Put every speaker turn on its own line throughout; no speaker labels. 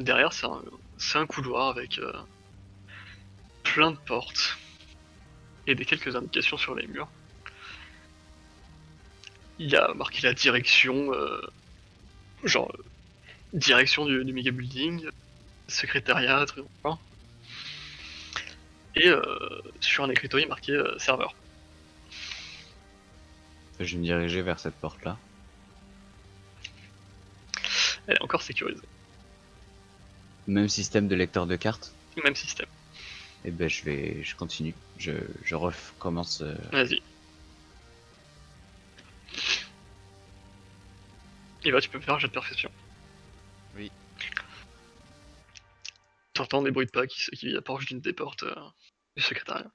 derrière, c'est un couloir avec plein de portes et quelques indications sur les murs. Il y a marqué la direction, direction du méga building, secrétariat, truc comme ça. Et sur un écriteau, il est marqué serveur.
Je vais me diriger vers cette porte-là.
Elle est encore sécurisée.
Même système de lecteur de cartes.
Même système.
Et ben je continue. Je recommence.
Vas-y. Et bah tu peux me faire un jet de perception.
Oui.
T'entends des bruits de pas qui approchent d'une des portes du secrétariat.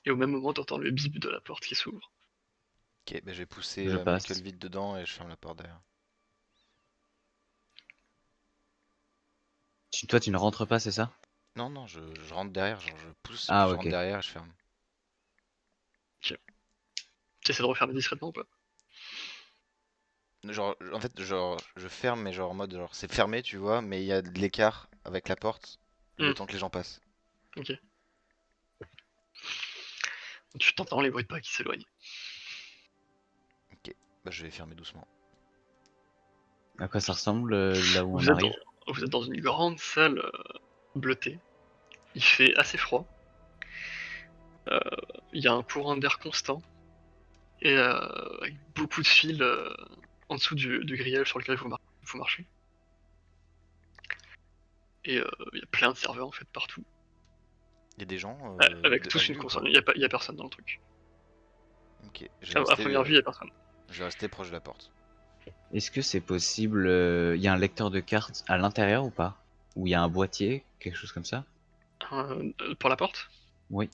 Et au même moment, t'entends le bip de la porte qui s'ouvre.
Ok, bah je vais pousser
Je passe.
Michael vite dedans et je ferme la porte derrière.
Toi, tu ne rentres pas, c'est ça?
Non, non, je rentre derrière, genre je pousse,
Ah,
puis je
ok.
rentre derrière et je ferme.
Tu essaies de refermer discrètement ou pas?
Genre, en fait, genre, je ferme, mais genre en mode, genre, c'est fermé, tu vois, mais il y a de l'écart avec la porte, le temps que les gens passent.
Ok. Tu t'entends les bruits de pas qui s'éloignent.
Bah je vais fermer doucement.
À quoi ça ressemble là où on
Vous êtes,
arrive?
vous êtes dans une grande salle bleutée. Il fait assez froid. Il y a un courant d'air constant. Et avec beaucoup de fils en dessous du grillage sur lequel il faut marcher. Et il y a plein de serveurs en fait partout.
Il y a des gens
Avec
à
tous une
vue ou
console.
pas?
Il y a personne dans le truc.
Ok,
À première vue, il y a personne.
je vais rester proche de la porte.
Est-ce que c'est possible? Il y a un lecteur de cartes à l'intérieur ou pas? Ou il y a un boîtier, quelque chose comme ça?
Pour la porte?
Oui.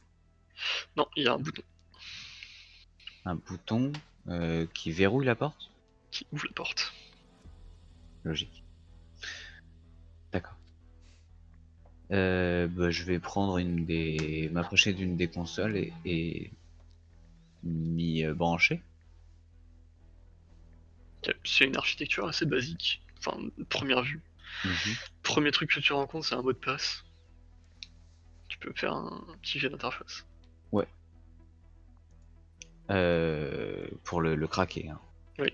Non, il y a un bouton
Un bouton qui verrouille la porte?
qui ouvre la porte.
Logique. D'accord. Je vais prendre m'approcher d'une des consoles et m'y brancher.
C'est une architecture assez basique. Enfin, première vue.
Mhm.
Premier truc que tu rencontres, c'est un mot de passe. Tu peux faire un petit jet d'interface.
Ouais. Pour le craquer. Hein.
Oui.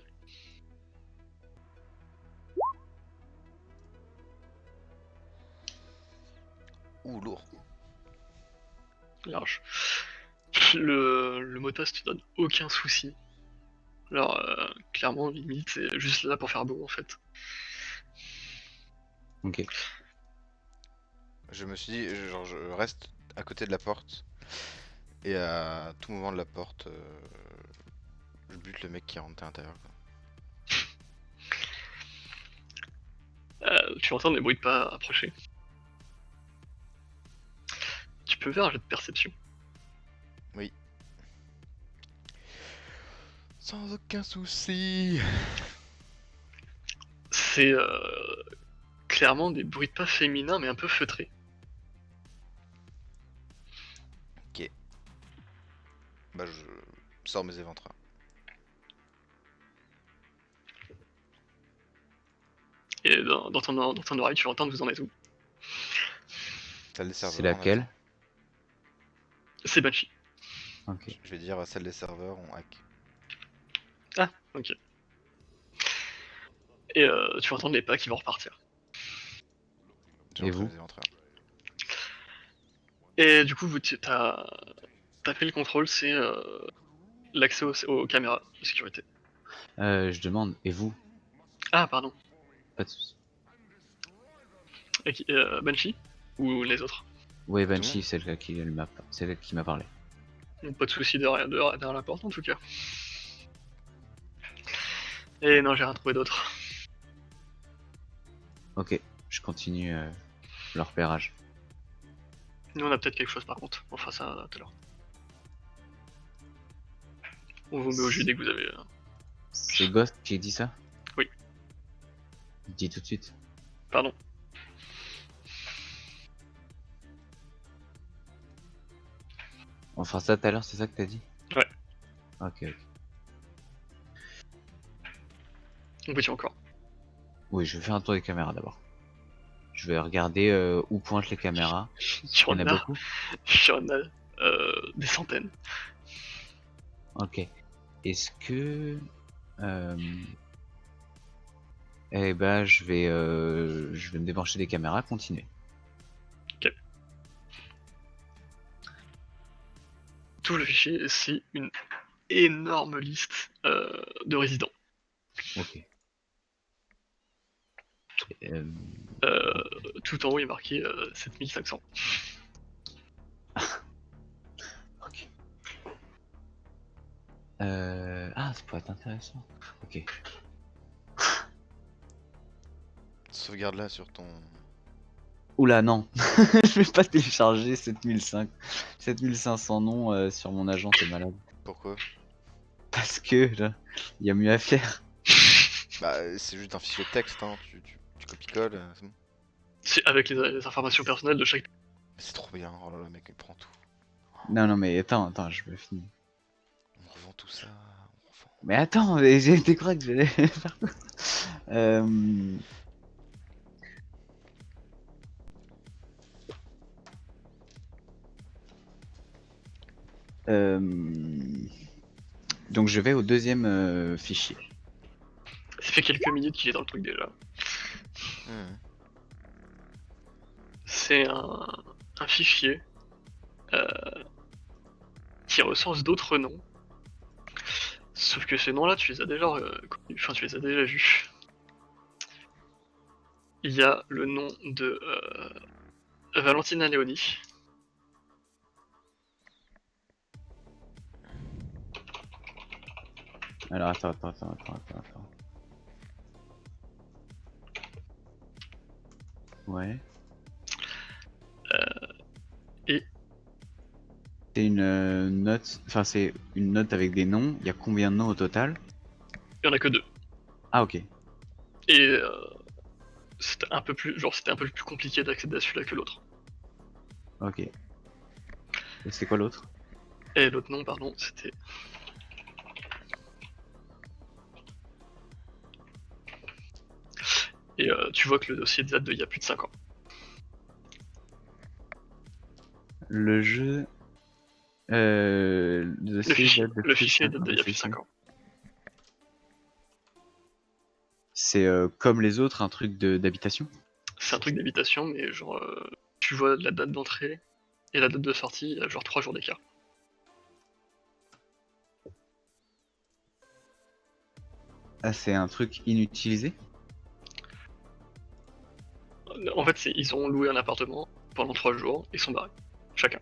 Ouh, lourd.
Large. Le mot de passe te donne aucun souci. Alors, clairement, limite, c'est juste là pour faire beau en fait.
Ok.
Je me suis dit, genre, je reste à côté de la porte. Et à tout moment de la porte, je bute le mec qui est rentré à l'intérieur.
Tu entends des bruits de pas approcher. Tu peux faire un jet de perception.
Oui. Sans aucun souci.
C'est clairement des bruits de pas féminins mais un peu feutrés.
Ok. Bah je sors mes éventrins.
Et dans ton oreille, tu entends vous en êtes où?
Salle des serveurs.
C'est laquelle?
on attend.
C'est Banshee.
Ok.
Je vais dire salle des serveurs, on hack.
Ah, ok. Et tu entends les pas qui vont repartir.
J'ai
Et
rentré
vous?
mes éventrins.
Et du coup, t'as pris le contrôle, c'est l'accès aux caméras de sécurité.
Je demande, et vous?
Ah, pardon.
Pas de soucis.
Banshee? Ou les autres?
Ouais,
le
Banshee,
monde.
celle qui m'a parlé.
Pas de soucis derrière la porte en tout cas. Et non, j'ai rien trouvé d'autre.
Ok, je continue le repérage.
Nous, on a peut-être quelque chose par contre. On fera ça tout à l'heure. On vous met au jus dès que vous avez.
C'est Ghost qui dit ça?
Oui.
Dis tout de suite.
Pardon.
On fera ça tout à l'heure, c'est ça que t'as dit?
Ouais.
Ok, ok.
On peut dire encore.
Oui, je vais faire un tour des caméras d'abord. Je vais regarder où pointent les caméras.
Il
Il
y
y en
en
a
a,
beaucoup?
il y en a des centaines.
Ok. Est-ce que... Eh ben, je vais me débrancher des caméras, continuer.
Ok. Tout le fichier, c'est une énorme liste de résidents.
Ok. Euh,
Tout en haut, il est marqué 7500.
ok. Ah, ça pourrait être intéressant. Ok.
Sauvegarde là sur ton.
Oula, non. Je vais pas télécharger 7500 noms sur mon agent, t'es malade.
Pourquoi?
Parce que, là, il y a mieux à faire.
Bah, c'est juste un fichier texte, hein. Tu copies-colles, c'est bon.
C'est avec les informations personnelles de chaque.
C'est trop bien. Oh là là, le mec, il prend tout.
Non, non, mais attends, je me finis.
On revend tout ça. On revend.
Mais attends, j'ai été croire que j'allais faire quoi. Euh, Donc je vais au deuxième fichier.
Ça fait quelques minutes qu'il est dans le truc déjà.
Mhm.
C'est un fichier euh, qui recense d'autres noms. Sauf que ces noms-là, tu les as déjà connus, enfin tu les as déjà vus. Il y a le nom de Valentina Leoni.
Alors attends. Ouais.
Et
C'est une note, enfin c'est une note avec des noms. Il y a combien de noms au total?
il y en a que deux.
Ah ok.
Et c'était un peu plus, genre c'était un peu plus compliqué d'accéder à celui-là que l'autre.
Ok. Et c'est quoi l'autre?
Et l'autre nom, pardon, c'était. Et tu vois que le dossier date d'il y a plus de 5 ans.
Le jeu. Le
Le
dossier
fichier,
date de
le
plus de
fichier
5
date
ans.
d'il y a plus de 5 ans.
C'est comme les autres, un truc d'habitation?
C'est un truc d'habitation, mais genre, tu vois la date d'entrée et la date de sortie, il y a genre 3 jours d'écart.
Ah, c'est un truc inutilisé?
En fait, ils ont loué un appartement pendant 3 jours et sont barrés, chacun.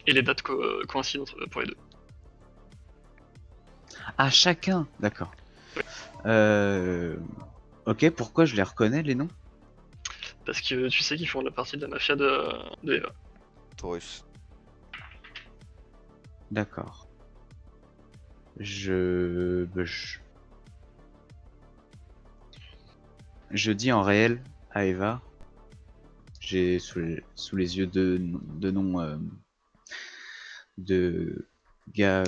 Et les dates coïncident pour les deux.
Ah, chacun! D'accord.
Oui.
Ok, pourquoi je les reconnais les noms?
Parce que tu sais qu'ils font la partie de la mafia de Eva.
Taurus.
D'accord. Bah, je dis en réel à Eva, j'ai sous les yeux deux noms de gars,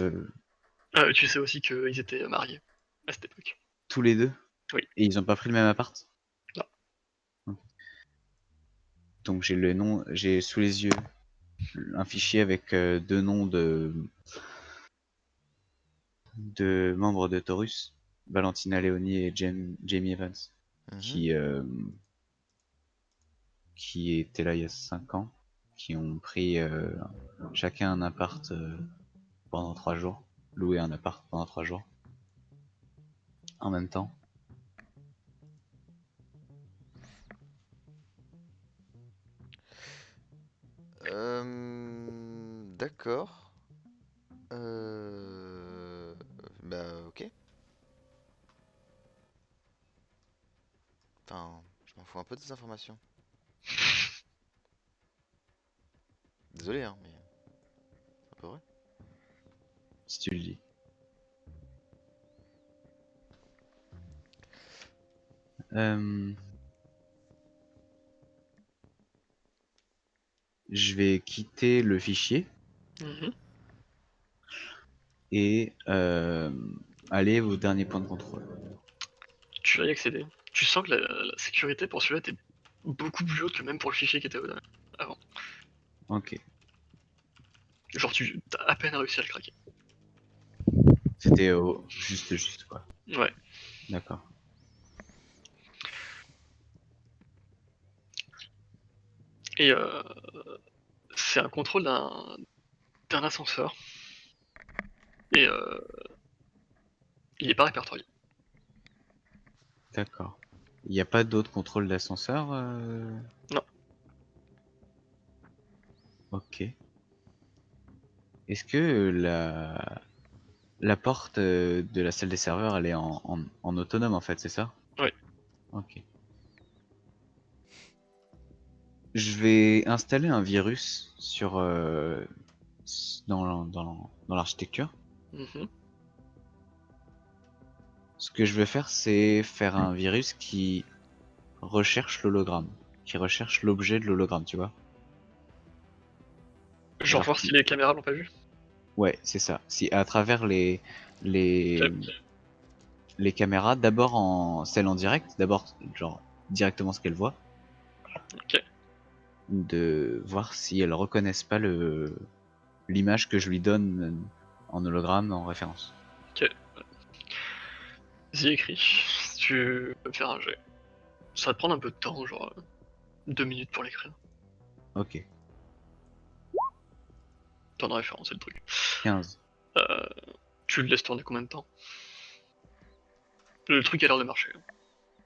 Tu sais aussi qu'ils étaient mariés à cette époque.
tous les deux,
Oui.
et ils ont pas pris le même appart.
Non.
Donc j'ai sous les yeux un fichier avec deux noms de membres de Taurus, Valentina Leoni et Jamie Evans,
Mhm.
qui étaient là il y a 5 ans, qui ont pris chacun un appart pendant 3 jours, loué un appart pendant 3 jours, en même temps.
D'accord. Bah, ok. Enfin, je m'en fous un peu des informations. Désolé, hein, mais c'est un peu vrai.
Si tu le dis. Je vais quitter le fichier
Mhm.
et aller au dernier point de contrôle.
Tu vas y accéder. Tu sens que la sécurité pour celui-là était beaucoup plus haute que même pour le fichier qui était avant.
Ok.
Genre, tu as à peine réussi à le craquer.
C'était juste quoi.
Ouais.
D'accord.
Et c'est un contrôle d'un ascenseur. Et il est pas répertorié.
D'accord. Il n'y a pas d'autre contrôle d'ascenseur
Non.
Ok. Est-ce que la porte de la salle des serveurs, elle est en autonome en fait, c'est ça?
Ouais.
Ok. Je vais installer un virus sur dans l'architecture.
Mhm.
Ce que je vais faire, c'est faire un virus qui recherche l'hologramme, qui recherche l'objet de l'hologramme, tu vois?
Genre,
Genre
voir si
qui...
les caméras l'ont pas vu.
Ouais, c'est ça. Si à travers les,
Ok.
les caméras, d'abord en celle en direct, d'abord genre directement ce qu'elles voient,
Ok.
de voir si elles reconnaissent pas l'image que je lui donne en hologramme en référence.
Ok. Vas-y, écris. Si tu veux faire un jet. Ça va te prendre un peu de temps, genre 2 minutes pour l'écrire.
Ok,
Temps de référence, c'est le truc.
15.
Euh, tu le laisses tourner combien de temps? Le truc a l'air de marcher.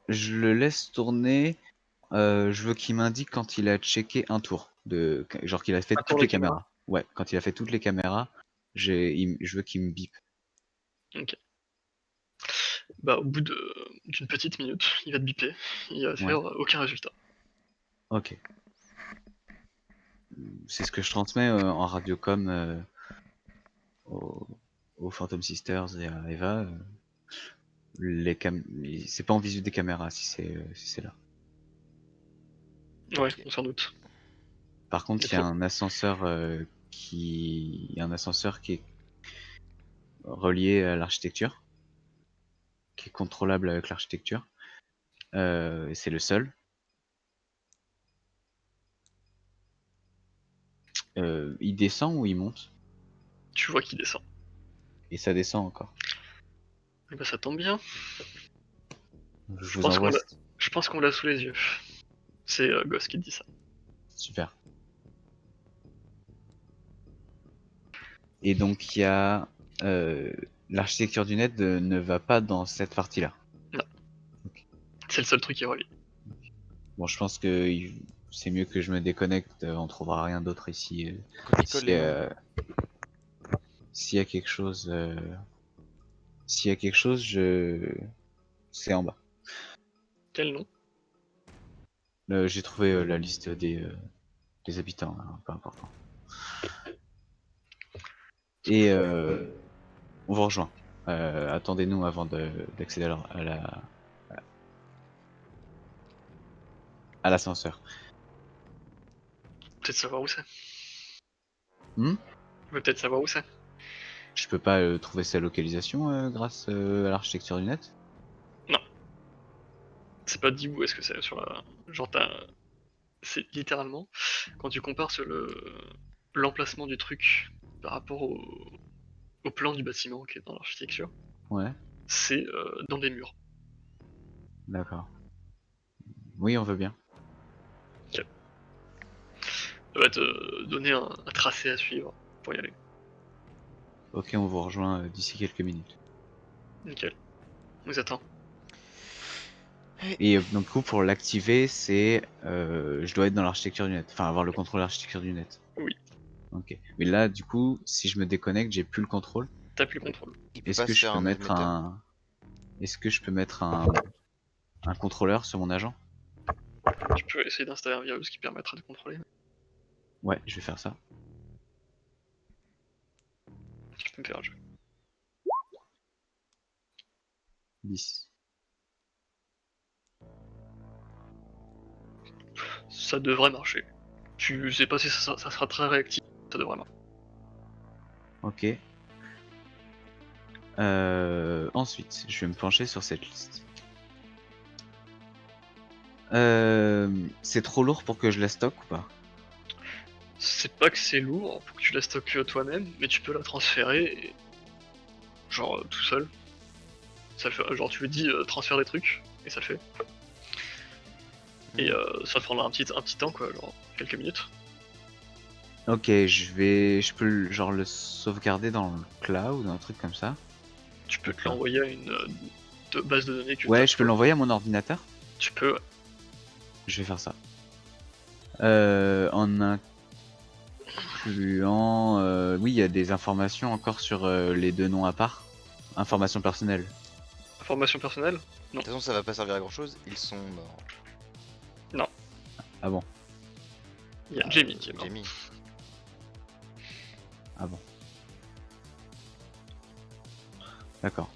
Je le laisse tourner. Je veux qu'il m'indique quand il a checké un tour. Genre qu'il a fait
Un tour
toutes
de
les
caméra.
caméras. Ouais, quand il a fait toutes les caméras, je veux qu'il me bip.
Ok. Bah, au bout d'une petite minute, il va te biper. Il va te
Ouais,
faire aucun résultat.
ok. C'est ce que je transmets en radiocom aux, aux Phantom Sisters et à Eva. C'est pas en visu des caméras si c'est là.
Ouais,
Ok.
on s'en doute.
Par contre,
Il
il y a
faut.
un ascenseur qui est relié à l'architecture, qui est contrôlable avec l'architecture. Et c'est le seul. Il descend ou il monte?
Tu vois qu'il descend.
Et ça descend encore.
Et bah, ça tombe bien.
Je
Je
vous
pense qu'on
envoie.
l'a. Je pense qu'on l'a sous les yeux. C'est Goss qui te dit ça.
Super. Et donc il y a l'architecture du net ne va pas dans cette partie-là.
Non,
Ok.
c'est le seul truc qui est relié.
Bon, je pense que c'est mieux que je me déconnecte. On trouvera rien d'autre ici.
Copie-colle
Si,
les noms.
s'il y a quelque chose, s'il y a quelque chose, c'est en bas.
Quel nom?
J'ai trouvé la liste des habitants, hein, pas important. Et on vous rejoint. Attendez-nous avant d'accéder à l'ascenseur.
Peut-être savoir où c'est.
Hmm.
Tu veux peut-être savoir où c'est.
Je peux pas trouver sa localisation grâce à l'architecture du net?
Non, c'est pas dit où est-ce que c'est sur la. Genre, c'est littéralement quand tu compares l'emplacement du truc par rapport au plan du bâtiment qui est dans l'architecture,
Ouais,
c'est dans des murs.
d'accord. Oui, on veut bien.
Ok. Ça va te donner un tracé à suivre pour y aller.
Ok, on vous rejoint d'ici quelques minutes.
Nickel. On vous attend.
Et donc, du coup, pour l'activer, je dois être dans l'architecture du net. Enfin, avoir le contrôle de l'architecture du net.
Oui,
Ok. Mais là, du coup, si je me déconnecte, j'ai plus le contrôle.
t'as plus le contrôle.
Il peut
Est-ce
pas
que
se
je
faire
peux
un
mettre
admetter.
est-ce que je peux mettre un contrôleur sur mon agent?
Tu peux essayer d'installer un virus qui permettra de contrôler.
Ouais, je vais faire ça.
Tu peux me faire un jeu.
10.
Ça devrait marcher. Tu sais pas si ça sera très réactif. Ça devrait marcher.
Ok. Ensuite, je vais me pencher sur cette liste. C'est trop lourd pour que je la stocke ou pas?
C'est pas que c'est lourd, faut que tu la stockes toi-même, mais tu peux la transférer, genre tout seul. Ça le fait, genre tu lui dis transfère des trucs, et ça le fait. Et ça prendra un petit temps quoi, genre quelques minutes.
Ok, je peux genre le sauvegarder dans le cloud, un truc comme ça.
Tu peux te
D'accord.
l'envoyer à une base de données que
Ouais,
t'as
je peux
toi.
l'envoyer à mon ordinateur.
Tu peux,
Je vais faire ça. En incluant, oui, il y a des informations encore sur les deux noms à part. Informations personnelles.
information personnelle.
De toute façon, ça va pas servir à grand chose, ils sont morts.
Ah bon?
Il y a Jamie qui est mort.
Jamie.
Ah bon. D'accord.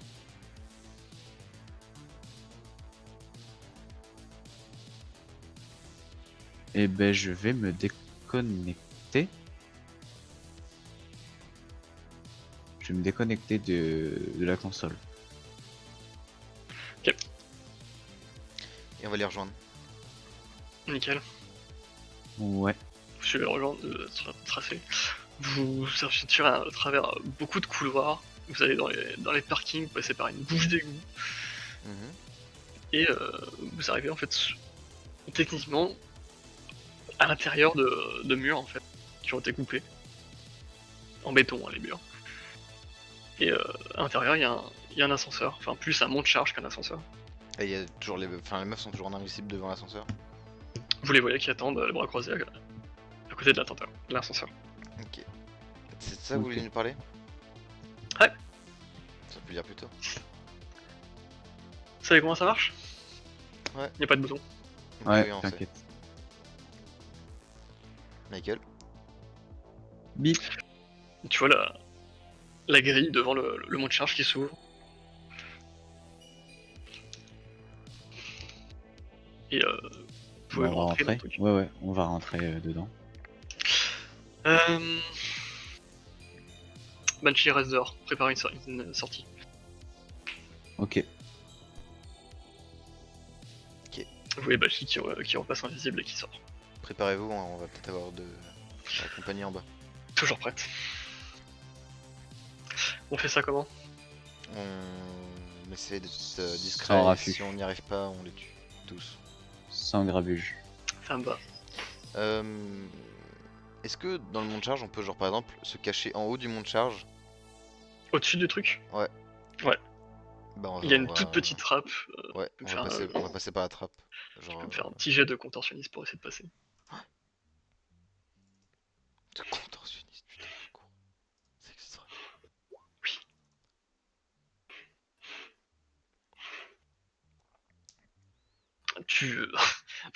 Et ben je vais me déconnecter. Je vais me déconnecter de la console.
Ok,
Et on va les rejoindre.
nickel.
Ouais.
Vous suivez le rejoindre sur le tracé. Vous aventurez à travers beaucoup de couloirs. Vous allez dans les parkings, vous passez par une bouche d'égout.
Mhm.
Et vous arrivez en fait techniquement à l'intérieur de murs en fait qui ont été coupés en béton hein, les murs. Et à l'intérieur il y a un ascenseur, enfin plus un monte-charge qu'un ascenseur.
Et il y a toujours les meufs sont toujours en invisible devant l'ascenseur.
Vous les voyez qui attendent les bras croisés à côté de l'ascenseur.
Ok. C'est de ça que vous
Ok.
voulez nous parler?
Ouais.
Ça peut dire plus tôt.
Vous savez comment ça marche?
Ouais.
Il n'y a pas de bouton.
Ok,
Ouais,
oui, on sait.
t'inquiète.
Michael?
Bip.
Tu vois la grille devant le monte-charge qui s'ouvre. Et vous pouvez
Bon, on va
rentrer dans le
rentrer.
truc.
Ouais, on va rentrer dedans.
Banshee reste dehors, préparez une sortie.
Ok.
Vous voyez Banshee qui repasse invisible et qui sort.
Préparez-vous, hein, on va peut-être avoir de la compagnie en bas.
Toujours prête. On fait ça comment?
On essaie d'être discret,
Sans
et
raffut.
si on n'y arrive pas, on les tue. Tous.
Sans grabuge.
Ça me va.
Est-ce que dans le monte-charge, on peut genre par exemple se cacher en haut du monte-charge?
Au-dessus du truc,
Bah,
il y a
on
une
va-
toute petite trappe.
Ouais,
Tu peux
on va passer par la trappe.
Tu
Genre,
peux me faire un petit jet de contorsionniste pour essayer de passer.
de contorsionniste, putain, cours. C'est extra.
Tu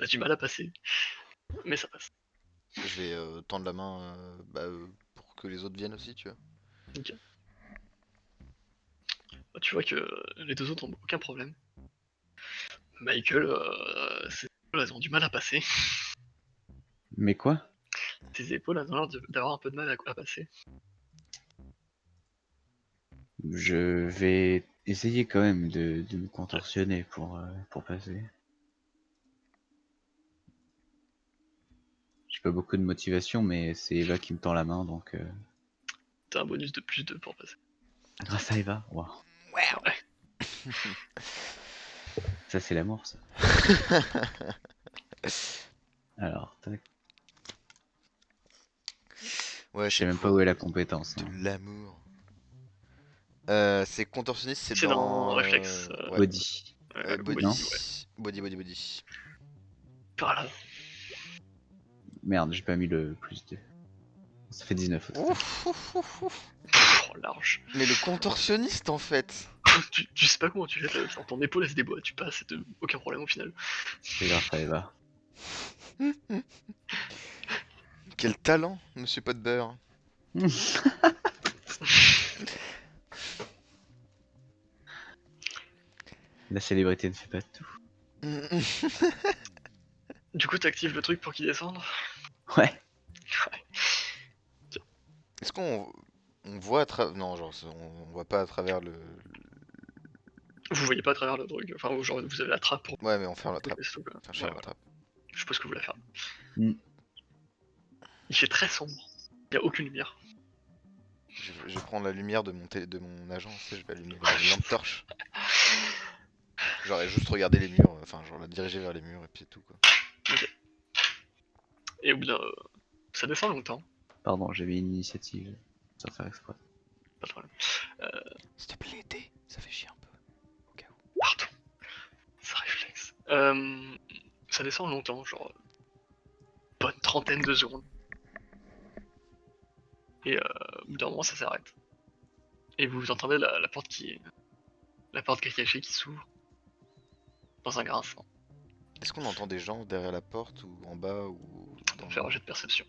as du mal à passer, mais ça passe.
Je vais tendre la main pour que les autres viennent aussi, tu vois.
Tu vois que les deux autres ont aucun problème. Michael, elles ont du mal à passer.
Mais quoi?
Tes épaules elles ont l'air d'avoir un peu de mal à passer.
Je vais essayer quand même de me contorsionner pour passer. J'ai pas beaucoup de motivation, mais c'est Eva qui me tend la main, donc
T'as un bonus de plus 2 pour passer.
grâce à Eva, waouh.
Ouais.
Ça c'est l'amour, ça. Alors, tac.
Ouais,
Je sais même pas où est la compétence.
de
hein.
l'amour. C'est contorsionniste,
C'est dans réflexe.
ouais.
Body.
Body.
non.
Body, body, body.
Par là.
Merde, j'ai pas mis le plus 2. Ça fait 19 au total.
Ouf, ouf, ouf, ouf.
Pff, large.
Mais le contorsionniste en fait.
Tu sais pas comment tu fais, genre ton épaule elle se déboîte, tu passes, aucun problème au final.
C'est grâce à Eva.
Quel talent, monsieur Pot de beurre.
La célébrité ne fait pas tout.
Du coup t'actives le truc pour qu'il descende.
Ouais.
Est-ce qu'on voit à travers... Non, genre, on voit pas à travers le...
Vous voyez pas à travers le truc, enfin genre vous avez la trappe pour
Ouais, mais on ferme la trappe.
c'est tout, quoi.
Enfin, je
Ouais,
ferme la
voilà.
trappe.
Je suppose que vous la fermez.
Mm.
Il fait très sombre, il y a aucune lumière.
Je vais prendre la lumière de de mon agence et je vais allumer la lampe torche. J'aurais juste regardé les murs, enfin, genre la diriger vers les murs et puis c'est tout, quoi.
Et au bout d'un... ça descend longtemps,
Pardon, j'avais une initiative sans faire exprès.
pas de problème.
S'il te plaît, aidez, ça fait chier un peu.
Pardon, ça réflexe. Ça descend longtemps, genre bonne trentaine de secondes. Et au bout d'un moment ça s'arrête. Et vous entendez la porte la porte cachée qui s'ouvre dans un grincement.
Est-ce qu'on entend des gens derrière la porte ou en bas ou dans le
Faire un
noir?
jet de perception.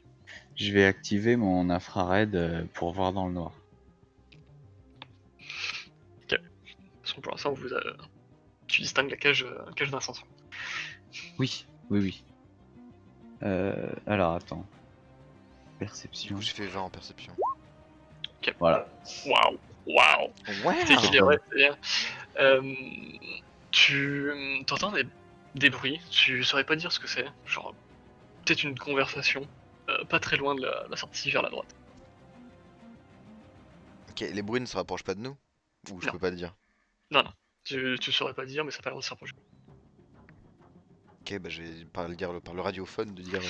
Je vais activer mon infrared pour voir dans le noir.
De toute façon pour l'instant tu distingues la cage d'incendie.
Oui, oui, oui. Alors attends.
Du
Perception.
coup, j'ai fait 20 en perception.
Voilà.
Waouh, waouh.
Ouais.
C'est qu'il est vrai, c'est bien. Tu entends des bruits, tu saurais pas dire ce que c'est. Genre, peut-être une conversation, pas très loin de la sortie vers la droite.
Ok, les bruits ne se rapprochent pas de nous? Ou je
Non.
peux pas te dire?
Non, non, tu saurais pas dire, mais ça a pas l'air de se rapprocher.
Ok, bah je vais par le radiophone de dire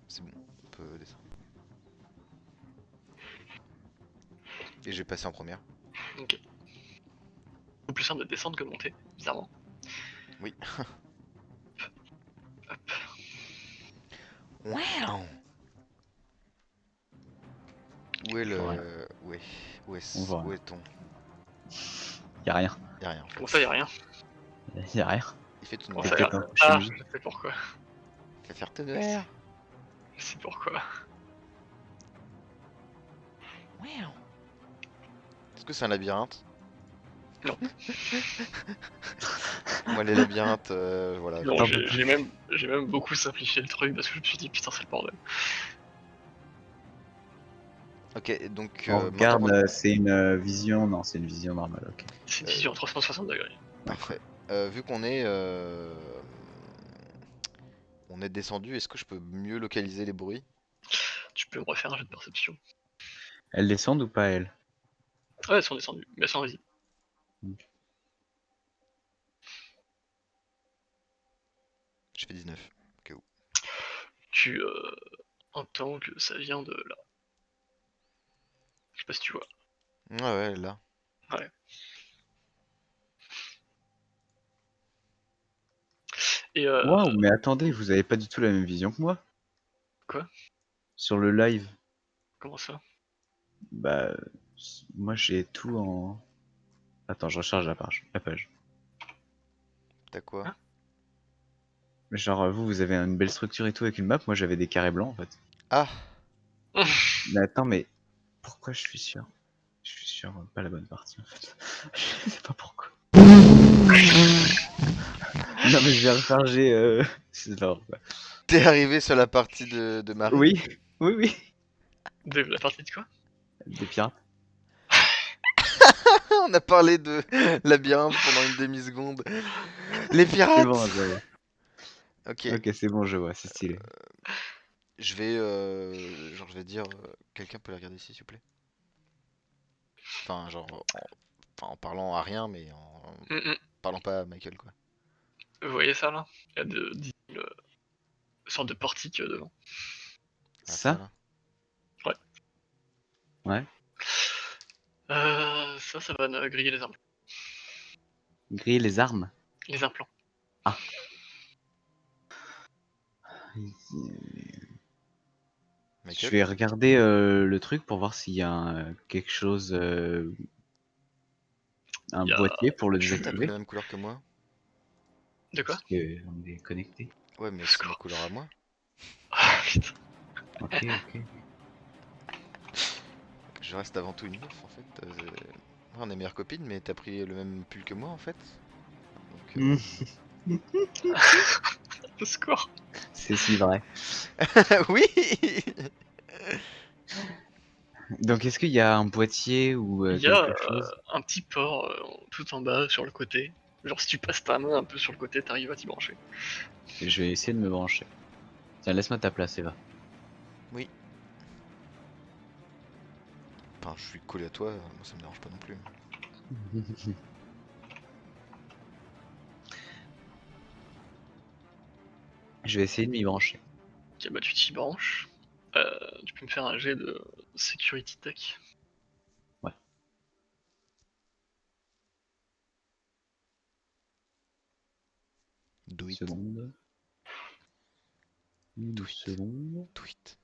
c'est bon, on peut descendre. Et je vais passer en première.
Ok. Ou plus simple de descendre que de monter, bizarrement.
Oui.
Hop.
Wow. Où est le.
Ouais.
Où
On voit.
où est-on?
Y'a rien.
Y'a rien en fait.
Comment ça, y'a rien?
Y'a rien.
Il fait tout
Comment
noir.
ça, y'a
peut-être
rien?
un
Ah,
chimie.
je sais pourquoi.
Il fait faire tout noir.
Je sais pourquoi.
Wow. Est-ce que c'est un labyrinthe?
Non.
Moi les labyrinthes, voilà.
Non,
T'en
je-
peux
j'ai même beaucoup simplifié le truc parce que je me suis dit, putain, c'est le bordel.
Ok, donc
On
maintenant,
regarde, c'est une vision. Non, c'est une vision normale, ok.
C'est une vision en 360 degrés.
parfait. Vu on est descendu, est-ce que je peux mieux localiser les bruits?
Tu peux me refaire un jeu de perception.
Elles descendent ou pas, elles?
Ouais, elles sont descendues, mais elles sont vas-y.
Je fais 19.
Tu entends que ça vient de là. Je sais pas si tu vois.
Ouais, ouais, là.
Et
Waouh, mais attendez, vous avez pas du tout la même vision que moi?
Quoi?
Sur le live?
Comment ça?
Bah, moi j'ai tout en. Attends, je recharge la page.
T'as quoi?
Hein?
Genre, vous avez une belle structure et tout avec une map, moi j'avais des carrés blancs en fait.
Ah!
Mais attends, mais pourquoi je suis sûr? Je suis sur pas la bonne partie en fait. Je sais pas pourquoi. Non, mais je vais recharger. C'est l'ordre, quoi.
T'es arrivé sur la partie de Marie?
Oui, oui, oui.
De la partie de quoi?
Des pirates.
On a parlé de labyrinthe pendant une demi-seconde. Les
C'est
pirates!
bon, je vois.
Ok,
Ok, c'est bon, je vois, c'est stylé.
je vais genre je vais dire quelqu'un peut la regarder ici s'il vous plaît. Enfin genre en parlant à rien mais en parlant pas à Michael quoi.
Vous voyez ça là? Il y a une sorte de portique devant.
Ah,
Ça?
là.
Ouais.
Ça va griller les implants.
Griller les armes.
Les implants.
Je
Michael?
vais regarder le truc pour voir s'il y a quelque chose, un
Il y a-
boîtier pour le
T'as pris
désactiver.
la même couleur que moi?
De quoi?
Parce qu'on est connecté.
Ouais mais c'est ma couleur à moi.
Ah putain.
Ok, ok.
Je reste avant tout une meuf en fait. On est meilleures copines mais t'as pris le même pull que moi en fait. Donc,
Au secours.
C'est si vrai.
oui!
Donc est-ce qu'il y a un boîtier ou
Il y a
quelque chose?
un petit port tout en bas sur le côté. Genre si tu passes ta main un peu sur le côté, t'arrives à t'y brancher.
Et je vais essayer de me brancher. Tiens, laisse-moi ta place, Eva.
Oui. Enfin, je suis collé à toi, moi ça me dérange pas non plus.
Je vais essayer de m'y brancher.
Ok, bah tu t'y branches. Tu peux me faire un jet de security tech.
Do it.
Seconde. 12 secondes.
Tweet.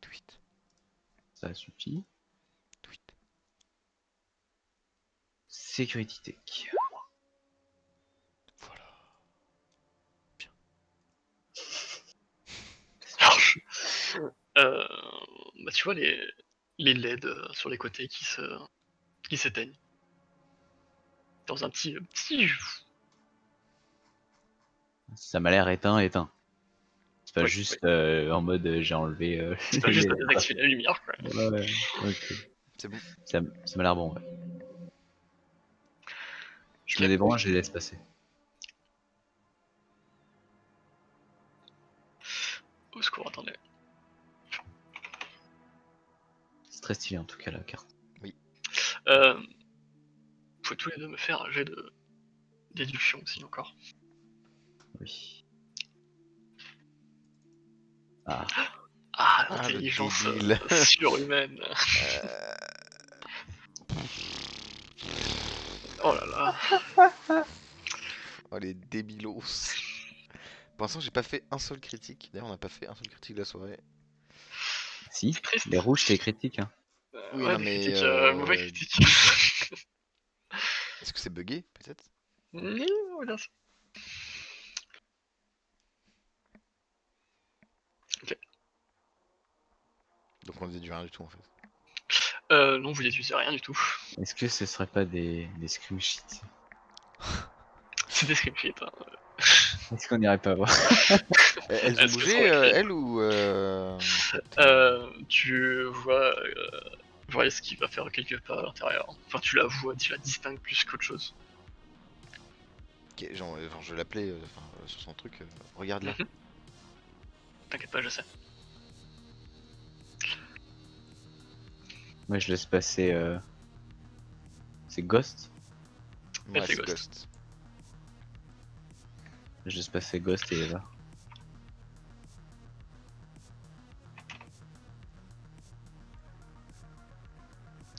Tweet.
Ça suffit.
Tweet.
Security Tech.
Voilà.
marche. Bah tu vois les LED sur les côtés qui s'éteignent. Dans un petit...
Ça m'a l'air éteint. C'est pas
Oui,
juste en mode j'ai enlevé
C'est pas
les
juste
LED, quoi.
désactiver la lumière, quoi.
Ouais, ok.
C'est bon.
Ça m'a l'air bon, ouais. Je me
Ok.
débranche, je les laisse passer.
Au secours, attendez.
C'est très stylé en tout cas la carte.
Vous pouvez tous les deux me faire un jet de déduction aussi encore.
Oui. Ah,
Ah,
Ah, le
l'intelligence
débile.
surhumaine. Oh là là.
Oh les débilos. Pour l'instant j'ai pas fait un seul critique. D'ailleurs on n'a pas fait un seul critique de la soirée.
si,
C'est triste.
les rouges c'est critique. Hein.
Oui,
Ouais,
non,
des
mais,
critiques, mauvais critiques.
Est-ce que c'est buggé peut-être?
Non, regarde ça. Ok.
Donc on déduit rien du tout en fait.
Non, vous déduisez rien du tout.
Est-ce que ce serait pas des scrim sheets?
C'est des screen sheets. Hein.
Est-ce qu'on irait pas voir?
Elles ont
Est-ce que
bougé,
sont écrites
elles ou
Tu vois ce qu'il va faire quelque part à l'intérieur. Enfin, tu la vois, tu la distingues plus qu'autre chose.
Ok, genre, je vais l'appeler sur son truc. Regarde là.
Mhm. T'inquiète pas, je sais.
Moi je laisse passer. C'est Ghost?
Ouais,
c'est
c'est
Ghost.
Ghost.
Je laisse passer Ghost et Eva.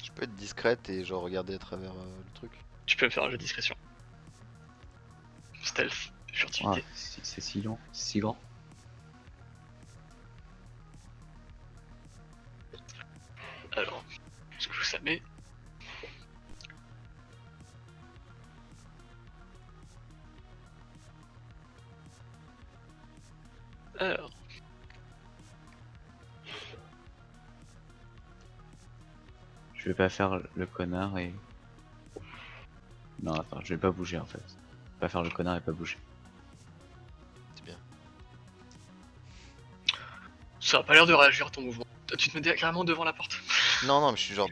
Je peux être discrète et genre regarder à travers le truc.
Tu peux me faire un jeu de discrétion. Stealth,
Ah,
furtivité.
c'est si long, si grand.
Alors, ce que je ça met. Alors,
Je vais pas faire le connard et. Non, attends, je vais pas bouger en fait. Pas faire le connard et pas bouger.
C'est bien.
ça a pas l'air de réagir à ton mouvement. Tu te mets carrément devant la porte.
Non, non, mais je suis genre,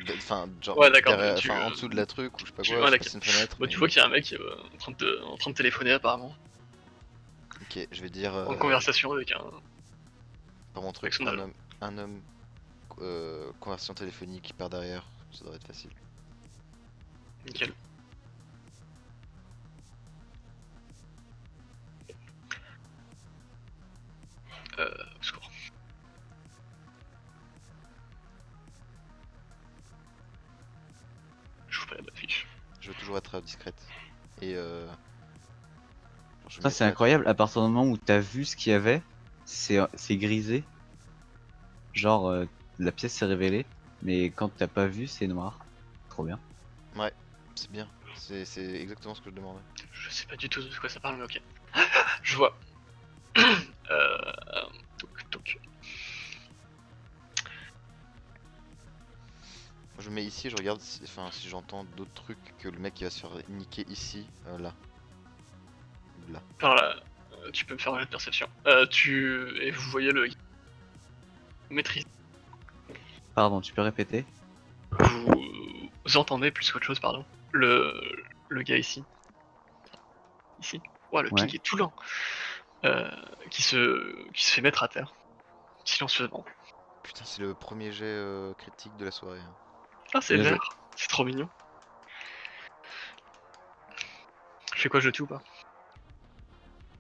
genre
Ouais, d'accord,
derrière-
mais tu,
en dessous de la truc ou je sais pas
tu-
quoi.
ouais,
Je sais pas
d'accord.
si c'est une fenêtre.
Bah, tu
mais-
vois qu'il y a un mec en train de téléphoner apparemment.
Ok, je vais dire.
En conversation avec un.
Par mon truc,
avec son agent.
un homme, conversation téléphonique par derrière, ça devrait être facile.
Nickel. Au secours. Je vous fais la bonne fiche.
Je veux toujours être discrète. Et genre, je
Ça
mets
c'est
pas-
incroyable, à partir du moment où t'as vu ce qu'il y avait, c'est grisé. Genre la pièce s'est révélée, mais quand t'as pas vu c'est noir. Trop bien.
Ouais, c'est bien. C'est exactement ce que je demandais.
Je sais pas du tout de quoi ça parle, mais ok. Je vois. Toc.
Moi, je me mets ici, je regarde si j'entends d'autres trucs que le mec qui va se faire niquer ici, là. Ou là.
Par là, tu peux me faire un jet de perception. Et vous voyez le maîtrise.
Pardon, tu peux répéter?
Vous entendez plus qu'autre chose, pardon. Le gars ici. ici. Ouais, le
Ouais.
ping est tout lent. Qui se fait mettre à terre, silencieusement.
Putain, c'est le premier jet critique de la soirée, hein.
Ah, c'est
Bien joué.
vert, c'est trop mignon. Je fais quoi, je tue ou pas?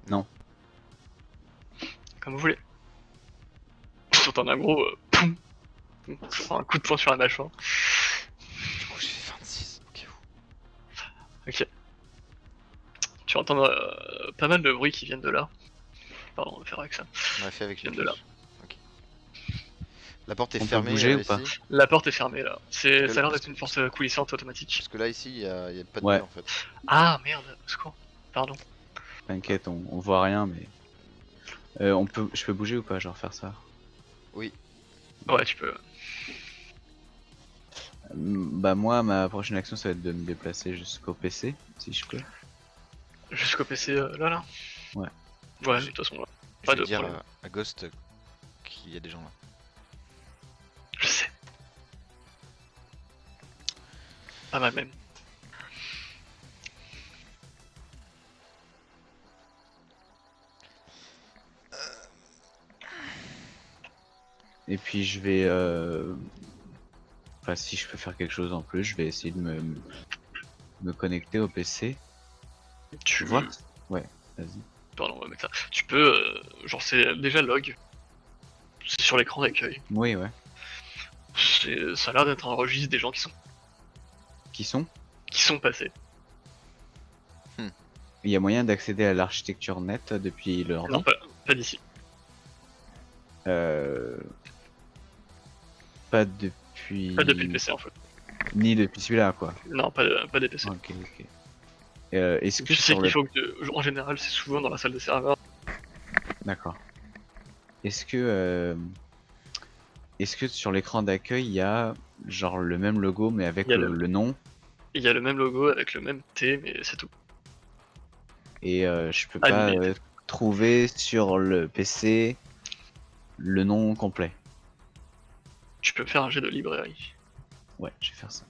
Non.
Comme vous voulez. T'entends un gros poum. Je prends un coup de poing sur la mâchoire.
Du coup, j'ai fait 26. Ok,
Ok. Tu entends pas mal de bruits qui viennent de là. Pardon, on va faire avec ça.
on a fait avec
Qui
les
viennent de là.
cloches. Ok. La porte est
On peut
fermée
bouger ou
ici.
pas?
La porte est fermée là. Ça a l'air
parce
d'être une porte coulissante automatique.
Parce que là, ici, il y a pas de
Ouais.
bruit en fait.
Ah merde, au secours. Pardon.
T'inquiète, on voit rien, mais. Je peux bouger ou pas, genre faire ça?
Oui.
Ouais, tu peux.
Bah, moi, ma prochaine action, ça va être de me déplacer jusqu'au PC, si je peux.
Jusqu'au PC là.
Ouais.
Ouais, de toute façon là.
Je
Pas
vais
de
dire
problème.
à Ghost qu'il y a des gens là.
Je sais. Pas mal même.
Et puis, je vais. Enfin, si je peux faire quelque chose en plus, je vais essayer de me connecter au PC.
Tu
Voir? Ouais, vas-y.
Pardon, on va mettre ça. Tu peux, genre c'est déjà log, c'est sur l'écran d'accueil.
Oui, ouais.
Ça a l'air d'être un registre des gens
Qui sont?
qui sont passés.
Il y a moyen d'accéder à l'architecture net depuis le
Non,
ordi?
pas d'ici.
Euh... Pas depuis.
Pas depuis le PC en fait.
Ni depuis celui-là, quoi.
Non, pas des PC.
Ok, ok. Est-ce que
Tu sais
sur
qu'il
le.
faut que, en général, c'est souvent dans la salle de serveur.
D'accord. Est-ce que. Est-ce que sur l'écran d'accueil, il y a genre le même logo mais avec
Il y a
le nom
Il y a le même logo avec le même T, mais c'est tout.
et je peux pas
Animé.
trouver sur le PC le nom complet?
Tu peux faire un jet de librairie.
Ouais, je vais faire ça.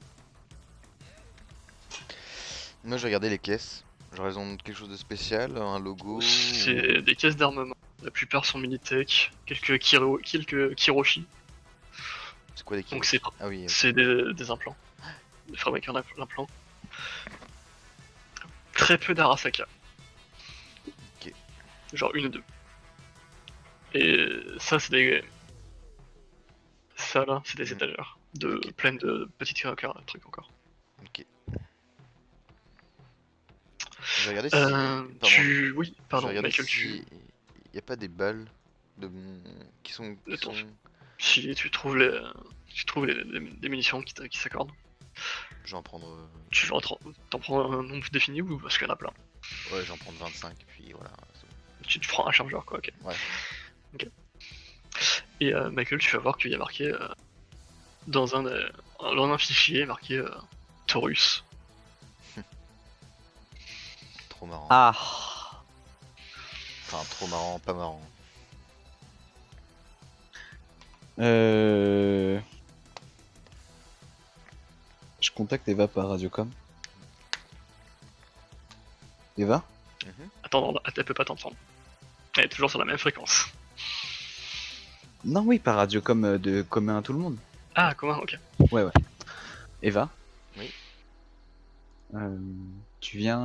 Moi, j'ai regardé les caisses. Genre, elles ont quelque chose de spécial, un logo.
C'est des caisses d'armement. La plupart sont Militech, quelques Kiroshi.
C'est quoi des
Donc
kilos? Ah oui, ok.
c'est des implants. Des fabricants d'implants. Très peu d'Arasaka.
Ok.
Genre une ou deux. Et ça, c'est des. Ça là, c'est des
Mhm.
étagères.
Ok.
Pleines de petits trucs encore.
Ok. J'ai regardé si. Pardon.
Oui,
J'ai
pardon,
regardé
Michael,
si. Y a pas des balles de... qui sont.
Attends. Si tu trouves des munitions qui s'accordent,
Je vais en prendre.
tu vas t'en prends un nombre défini ou parce qu'il y en a plein?
Ouais, je vais en prendre 25, puis voilà. c'est bon.
Tu prends un chargeur quoi, ok.
Ouais.
Ok. Et Michael, tu vas voir qu'il y a marqué dans un fichier marqué Taurus.
Trop marrant.
Ah.
Enfin, trop marrant, pas marrant.
Je contacte Eva par Radiocom. Eva?
Mhm.
Attends, non, elle peut pas t'entendre. Elle est toujours sur la même fréquence.
Non, oui, par Radiocom de commun à tout le monde.
Ah, comment? Ok.
Ouais, ouais. Eva?
Oui.
Tu viens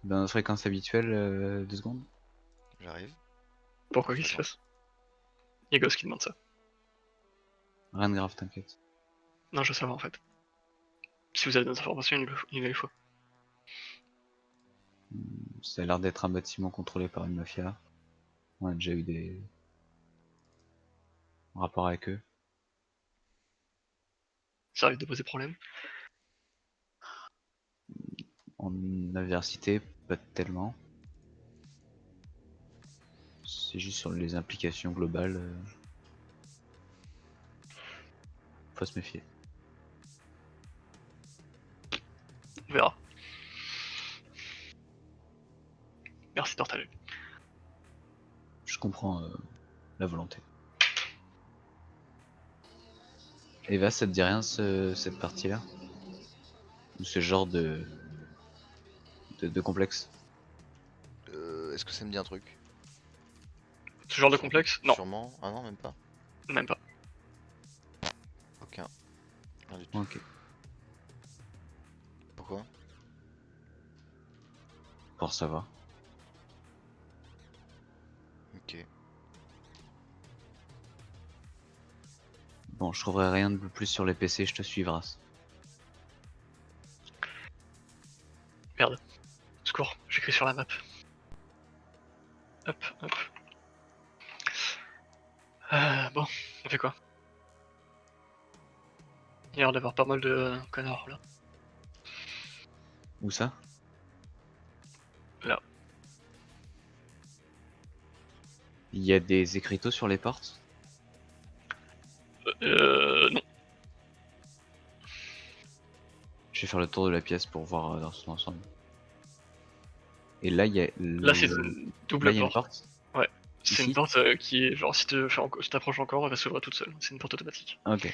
dans notre fréquence habituelle 2 secondes?
J'arrive.
Pourquoi qu'est-ce qui se passe? Il y a Ghost qui demande ça.
Rien de grave, t'inquiète.
Non, je veux savoir en fait. Si vous avez des informations, il me les faut.
Ça a l'air d'être un bâtiment contrôlé par une mafia. On a déjà eu des rapports avec eux.
Ça arrive de poser problème.
En université, pas tellement. C'est juste sur les implications globales. Faut se méfier.
On verra. Merci de partager.
Je comprends la volonté. Eva, ça te dit rien cette partie-là? Ou ce genre de complexe.
Est-ce que ça me dit un truc?
Ce genre de complexe? Non,
Sûrement. Ah non, même pas.
même pas.
Aucun. Rien du tout.
Ok.
Pourquoi?
Pour savoir.
Ok.
Bon, je trouverai rien de plus sur les PC, je te suivras.
Merde. Secours, j'écris sur la map. Hop, hop. Bon, on fait quoi? Il y a l'air d'avoir pas mal de connards là.
Où ça?
Là.
Il y a des écriteaux sur les portes?
Non.
Je vais faire le tour de la pièce pour voir dans son ensemble. Et là, il y a.
Là, c'est une
Là,
double
il y a une
porte.
porte?
C'est
Ici
une porte qui est genre, si tu t'approches encore, elle va s'ouvrir toute seule. C'est une porte automatique.
Ok.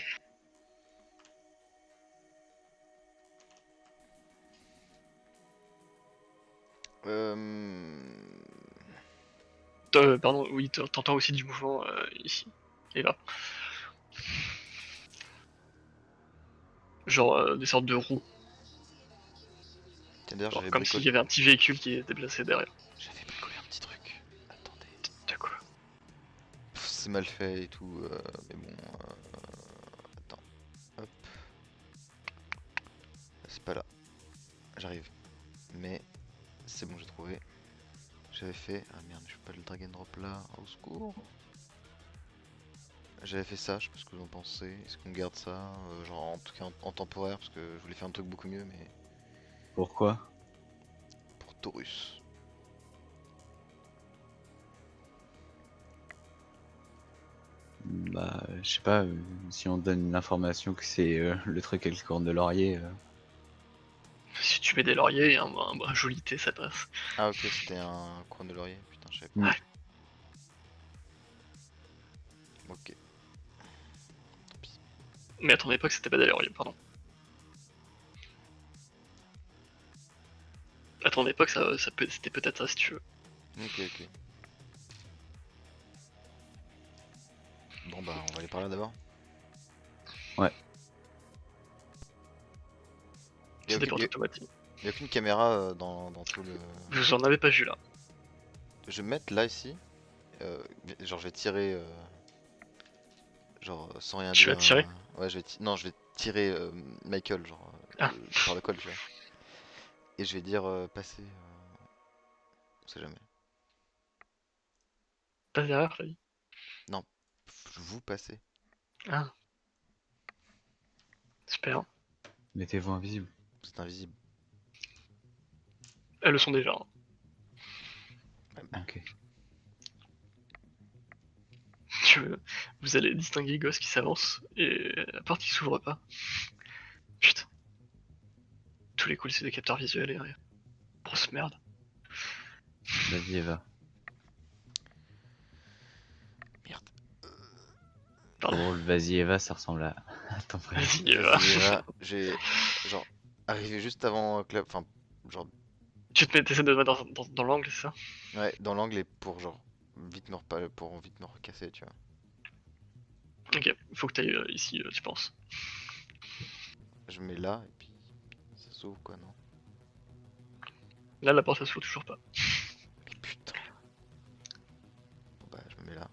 Euh...
Pardon, oui, t'entends aussi du mouvement ici et là. Genre des sortes de roues.
Tiens, d'ailleurs,
Genre
j'avais
comme s'il
bricolé.
y avait un petit véhicule qui est déplacé derrière.
J'avais bricolé un petit truc. Attendez.
De quoi?
C'est mal fait et tout, mais bon. Attends. Hop. C'est pas là. J'arrive. Mais c'est bon, j'ai trouvé. J'avais fait. Ah merde, je peux pas le drag and drop là. Au secours. J'avais fait ça, je sais pas ce que vous en pensez. Est-ce qu'on garde ça genre en tout cas en temporaire, parce que je voulais faire un truc beaucoup mieux, mais
Pourquoi?
pour Taurus.
Bah, je sais pas, si on donne l'information que c'est le truc avec le corne de laurier.
Si tu mets des lauriers et un joli thé, ça passe.
Ah ok, c'était un coin de laurier. Putain, je savais pas.
Mm.
Ouais.
Ok.
Mais à ton époque, c'était pas des lauriers, pardon. À ton époque, c'était peut-être ça si tu veux.
Ok, ok. Bon bah, on va aller par là d'abord.
Ouais.
Y'a
C'est des portes
aucune,
automatiques.
y a aucune caméra dans tout le.
Vous en avez pas vu là.
Je vais me mettre là ici. Genre je vais tirer. Genre sans rien
Tu vas
dire.
tirer?
Ouais, non, je vais tirer Michael, genre
Ah.
par le col, tu vois. Et je vais dire passer. On sait jamais.
Passe derrière, t'as dit.
Non, vous passez.
Ah. Super.
Mettez-vous invisible.
Vous êtes invisible.
Elles le sont déjà. Hein.
Ok.
Vous allez distinguer Ghost qui s'avance et la porte qui s'ouvre pas. Putain. Tous les coups, c'est des capteurs visuels et rien. Grosse merde.
Vas-y, Eva.
Merde.
Pardon.
Drôle, vas-y, Eva, ça ressemble à ton frère.
Vas-y,
Vas-y, Eva. J'ai genre arrivé juste avant que enfin genre
t'essaies de te mettre dans l'angle, c'est ça?
ouais dans l'angle et pour genre pour vite me recasser, tu vois.
Ok, faut que t'ailles ici, tu penses.
Je me mets là et puis ça s'ouvre quoi, non?
Là, la porte, elle s'ouvre toujours pas.
Mais putain. Bon bah je me mets là.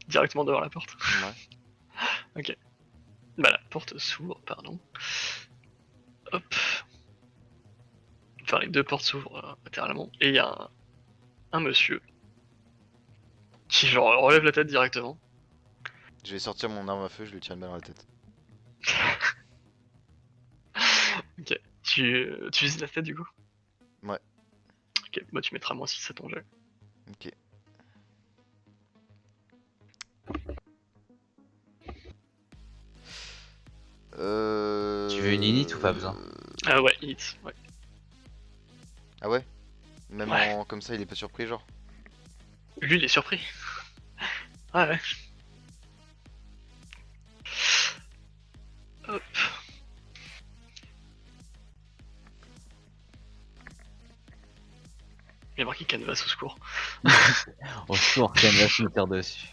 Directement devant la porte.
Ouais.
Ok. Bah, la porte s'ouvre, pardon. Hop. Enfin, les deux portes s'ouvrent latéralement. Et il y a un monsieur qui, genre, relève la tête directement.
Je vais sortir mon arme à feu, je lui tire une balle dans la tête.
Ok. Tu vises la tête du coup?
Ouais.
Ok, bah tu mettras moins 6 à ton jet.
Ok.
Tu veux une init ou pas besoin?
Ah ouais, hit, ouais.
Ah ouais? Même
Ouais.
comme ça il est pas surpris genre?
Lui, il est surpris. Ah ouais. Hop. a marqué canvas au secours.
Au secours, Canvas me tire dessus.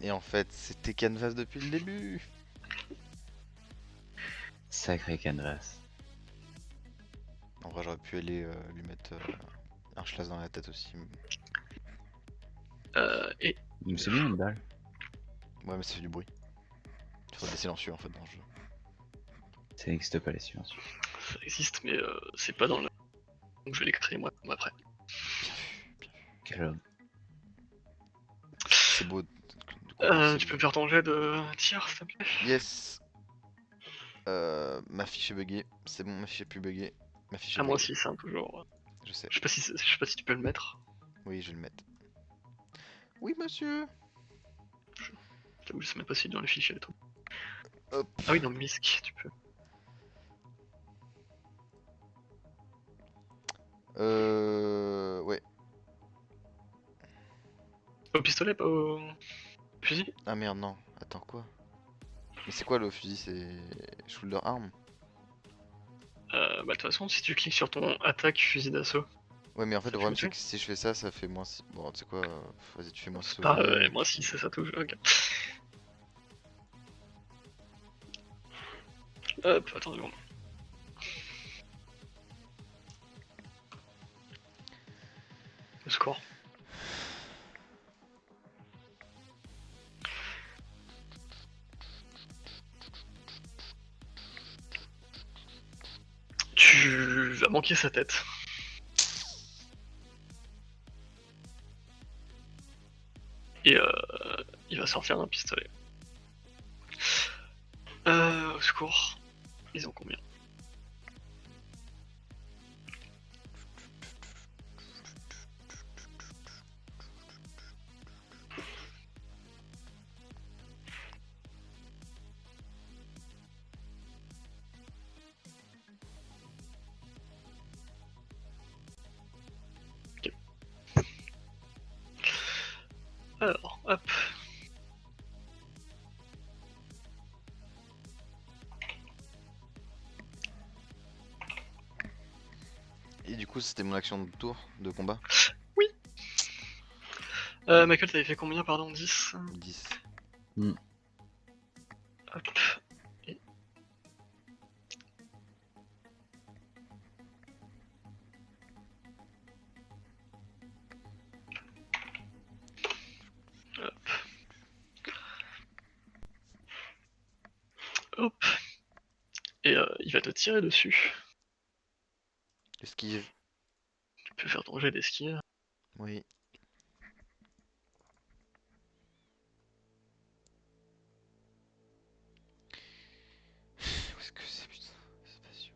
Et en fait, c'était Canvas depuis le début.
Sacré Canvas.
En vrai, j'aurais pu aller lui mettre un schlass dans la tête aussi.
Et
Mais c'est bien une balle.
Ouais, mais ça fait du bruit. Il faudrait des silencieux en fait dans le jeu.
Ça n'existe pas les silencieux.
ça existe, mais c'est pas dans le. Donc je vais les créer moi après.
Bien vu, bien vu.
Quel homme.
C'est beau. De
Tu peux me faire ton jet de tir, s'il te plaît?
Yes. Ma fiche est buggée. C'est bon, ma fiche est plus buggée. Ma fiche est
Ah, moi
buggée.
aussi, c'est toujours.
Je sais.
Je sais pas si tu peux le mettre.
Oui, je vais le mettre. Oui, monsieur.
J'avoue, je sais même pas si dans les fichiers et tout.
Hop.
Ah oui, dans MISC, tu peux.
Ouais.
Au pistolet, pas au fusil?
Ah merde, non. Attends, quoi? Mais c'est quoi le fusil? C'est shoulder arm?
Bah, de toute façon, si tu cliques sur ton attaque fusil d'assaut,
Ouais, mais en fait, le
Ça
problème,
fait
c'est
le
que si je fais ça, ça fait moins 6. Bon, tu sais quoi? Vas-y, tu fais moins 6 au
bah,
jet.
moi si ça touche. Ok. Hop, attends une seconde. Le score. Tu vas manquer sa tête. Et il va sortir un pistolet. Au secours. Ils ont combien? Ok. Alors, hop.
Et du coup, c'était mon action de tour de combat.
Michael, t'avais fait combien, pardon? 10?
10.
Hop. Et... Hop. Hop. Et il va te tirer dessus.
Esquive.
Tu peux faire ton jet d'esquive.
Oui. Où est-ce que c'est, putain? C'est pas sûr.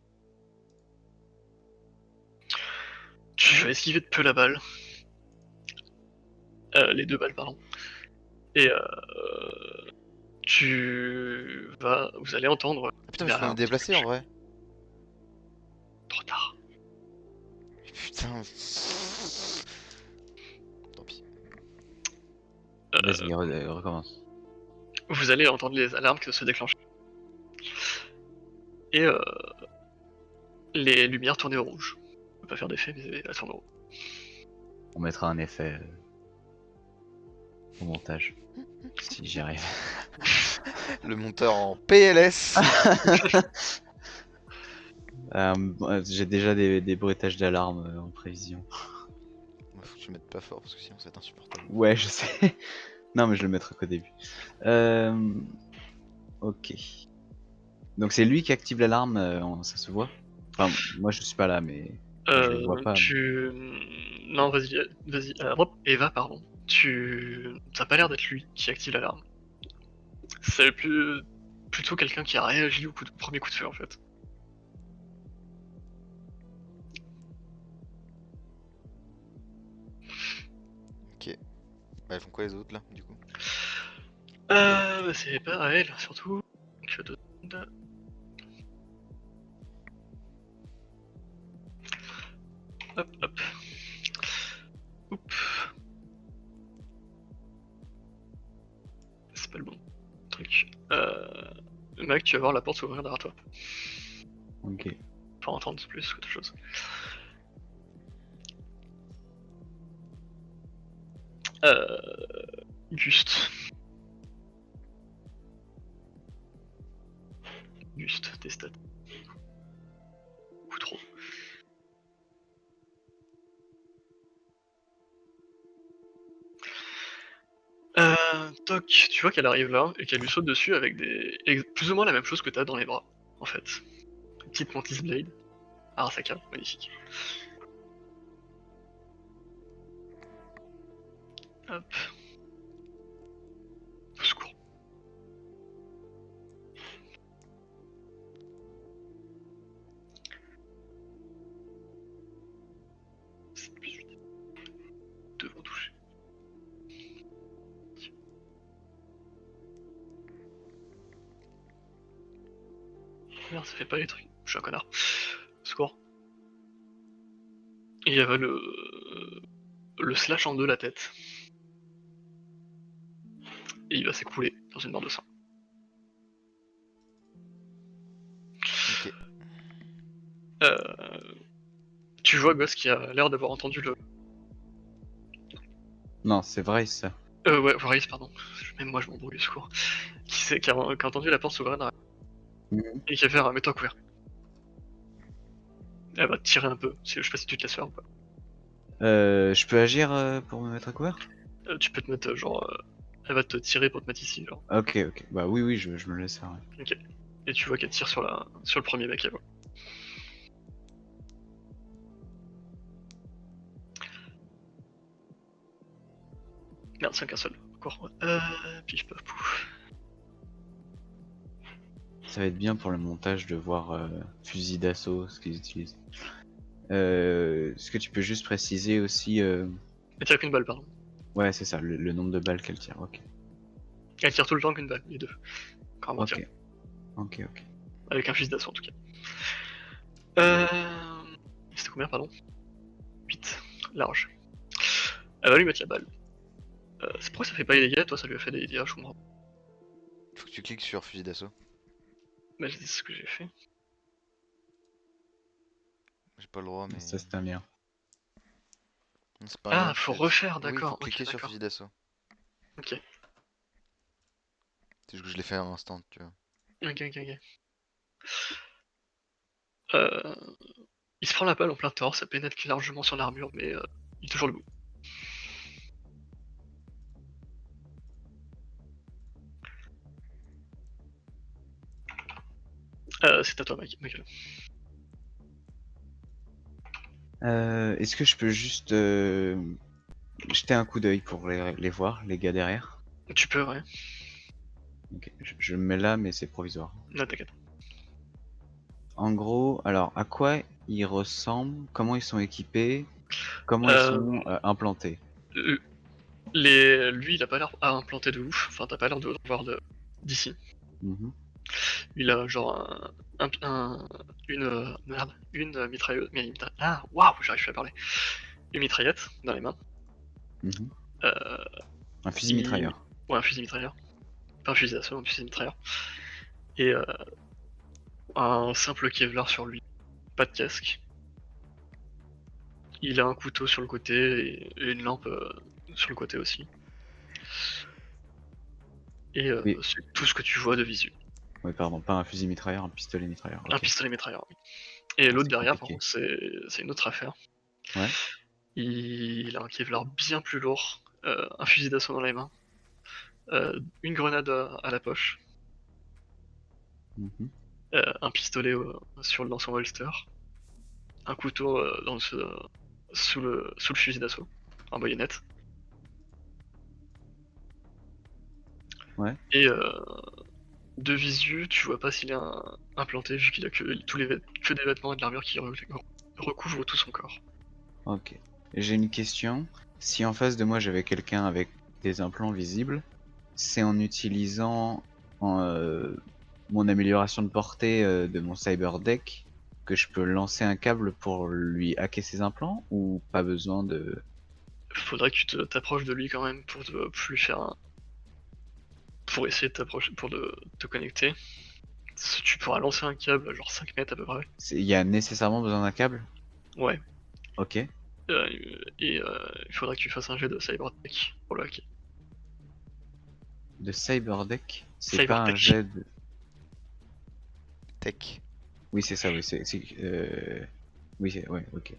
Tu vas esquiver de peu la balle. Les deux balles, pardon. Et vous allez entendre
Ah putain, mais je peux
derrière
me
un petit
déplacer
coup
en
de
vrai.
trop tard.
Putain. Tant pis.
Vas-y, recommence.
Vous allez entendre les alarmes qui se déclenchent. Et les lumières tourner au rouge. Ça peut pas faire d'effet, mais elles tournent au rouge.
On mettra un effet au montage. Si j'y arrive.
Le monteur en PLS.
J'ai déjà des bruitages d'alarme en prévision.
Faut que tu mettes pas fort parce que sinon c'est insupportable.
Ouais, je sais. Non, mais je le mettrai qu'au début. Ok. Donc c'est lui qui active l'alarme, ça se voit. Enfin, moi je suis pas là, mais enfin, je le vois pas.
Non, vas-y. Hop, Eva, pardon. Ça a pas l'air d'être lui qui active l'alarme. C'est plutôt quelqu'un qui a réagi au premier coup de feu en fait.
Ok. Bah, elles font quoi les autres là, du coup?
Bah, c'est pas à elle, surtout. Donc, 2 secondes. Hop, hop. Oups. C'est pas le bon truc. Mac, tu vas voir la porte s'ouvrir derrière toi.
Ok.
Enfin, entendre plus qu'autre chose. Gust. Gust, tes stats. Beaucoup trop. Toc, tu vois qu'elle arrive là et qu'elle lui saute dessus avec plus ou moins la même chose que t'as dans les bras, en fait. Une petite mantis blade. Arasaka, magnifique. Hop. Au secours. Devant toucher. Merde, ça fait pas les trucs. Je suis un connard. Secours. Et il y avait le slash en deux la tête. Et il va s'écrouler dans une barre de sang.
Ok.
Tu vois Goss qui a l'air d'avoir entendu le...
Non, c'est vrai ça.
Ouais, Varys, pardon. Même moi je m'embrouille, secours. Qui a entendu la porte s'ouvrir derrière.
Mhm.
Et qui va faire mets-toi couvert. Elle va te tirer un peu. Je sais pas si tu te laisses faire ou pas.
Je peux agir pour me mettre à couvert?
Tu peux te mettre elle va te tirer pour te mettre ici, genre.
Ok, ok. Bah oui, oui, je me laisse faire. Ouais.
Ok. Et tu vois qu'elle tire sur le premier mec qu'elle voit. Merde, c'est qu'un seul. Encore. Pif paf pouf.
Ça va être bien pour le montage de voir fusil d'assaut, ce qu'ils utilisent. Est-ce que tu peux juste préciser aussi...
Elle tire qu'une balle, pardon.
Ouais, c'est ça, le nombre de balles qu'elle tire, ok.
Elle tire tout le temps qu'une balle, les deux. Quand elle
Ok.
tire.
Ok, ok.
Avec un fusil d'assaut en tout cas. C'était combien, pardon 8. Large. Elle va lui mettre la balle. C'est pourquoi ça fait pas les dégâts, toi ça lui a fait des dégâts, je comprends.
Faut que tu cliques sur fusil d'assaut.
Mais c'est ce que j'ai fait.
J'ai pas le droit, mais.
Ça, c'est un lien.
Non, c'est pas
Ah,
rien,
faut
c'est-
refaire,
Oui,
d'accord.
faut cliquer
ok,
sur
d'accord.
fusil d'assaut.
Ok,
C'est juste que je l'ai fait à l'instant, tu vois.
ok. Il se prend la balle en plein torse, ça pénètre largement sur l'armure, mais il est toujours debout. C'est à toi, Michael.
Est-ce que je peux juste jeter un coup d'œil pour les voir, les gars derrière?
Tu peux, ouais.
Ok, je me mets là, mais c'est provisoire.
Non, t'inquiète.
En gros, alors, à quoi ils ressemblent? Comment ils sont équipés? Comment ils
Euh,
sont implantés?
Lui, il a pas l'air à implanter de ouf. Enfin, t'as pas l'air de le voir d'ici.
Mhm.
Il a genre une mitrailleuse. Ah, waouh, j'arrive plus à parler. Une mitraillette dans les mains.
Mhm.
Euh,
Un fusil mitrailleur.
Ouais, un fusil mitrailleur. Pas un fusil d'assaut, un fusil mitrailleur. Et un simple Kevlar sur lui. Pas de casque. Il a un couteau sur le côté et une lampe sur le côté aussi. Et
Oui.
c'est tout ce que tu vois de visu.
Oui, pardon, pas un fusil mitrailleur, un pistolet mitrailleur.
Un
ok.
pistolet mitrailleur, oui. Et l'autre
c'est
derrière, par
compliqué.
contre, c'est une autre affaire.
Ouais.
Il a un Kevlar bien plus lourd, un fusil d'assaut dans les mains, une grenade à la poche,
Mhm.
un pistolet dans son holster, un couteau sous le fusil d'assaut, en baïonnette.
Ouais.
Et de visu, tu vois pas s'il est implanté vu qu'il a que des vêtements et de l'armure qui recouvrent tout son corps.
Ok. J'ai une question. Si en face de moi j'avais quelqu'un avec des implants visibles, c'est en utilisant mon amélioration de portée de mon cyber deck que je peux lancer un câble pour lui hacker ses implants ou pas besoin de...
Faudrait que tu t'approches de lui quand même pour lui faire pour essayer de t'approcher, pour te connecter. Tu pourras lancer un câble à genre 5 mètres à peu près.
Il y a nécessairement besoin d'un câble?
Ouais.
Ok.
et il faudra que tu fasses un jet de cybertech pour le hacker.
De Cyberdeck, c'est pas un
Cybertech.
jet de.
Tech.
Oui, c'est ça, oui, oui, ouais, ok.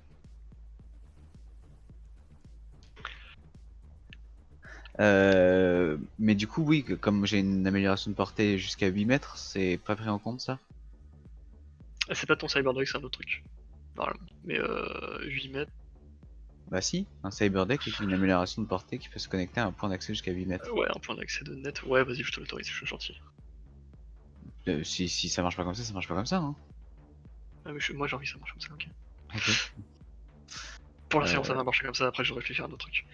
Mais du coup, oui, comme j'ai une amélioration de portée jusqu'à 8 mètres, c'est pas pris en compte ça?
Ah, c'est pas ton cybertech, c'est un autre truc. Normalement. Mais 8 mètres.
Bah si, un Cyberdeck avec une amélioration de portée qui peut se connecter à un point d'accès jusqu'à 8 mètres.
Ouais, un point d'accès de net. Ouais, vas-y, je te l'autorise, je suis gentil.
Si ça marche pas comme ça marche pas comme ça, hein.
Ah, mais moi j'ai envie que ça marche comme ça, ok.
Ok.
Pour la séance, ça va marcher comme ça, après je réfléchis à un autre truc.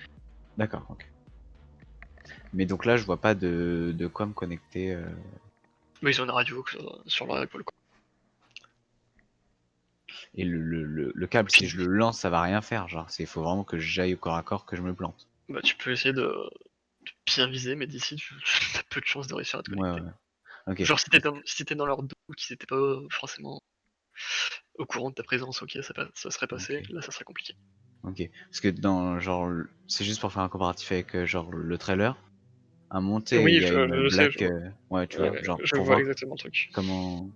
D'accord, ok. Mais donc là, je vois pas de quoi me connecter.
Mais ils ont une radio sur leur épaule, quoi.
Et le câble, si je le lance, ça va rien faire. Genre, faut vraiment que j'aille au corps à corps, que je me plante.
Bah, tu peux essayer de bien viser, mais d'ici, tu as peu de chances de réussir à te
Ouais,
connecter.
ouais. Ok.
Genre, si t'es dans leur dos ou qu'ils étaient pas forcément au courant de ta présence, ok, ça serait passé,
Ok.
là ça serait compliqué.
Ok. Parce que dans genre, c'est juste pour faire un comparatif avec genre le trailer. À monter, il
Oui,
y a une
je sais,
blague. Ouais, tu vois, genre
je
pour
vois
voir
exactement le truc.
comment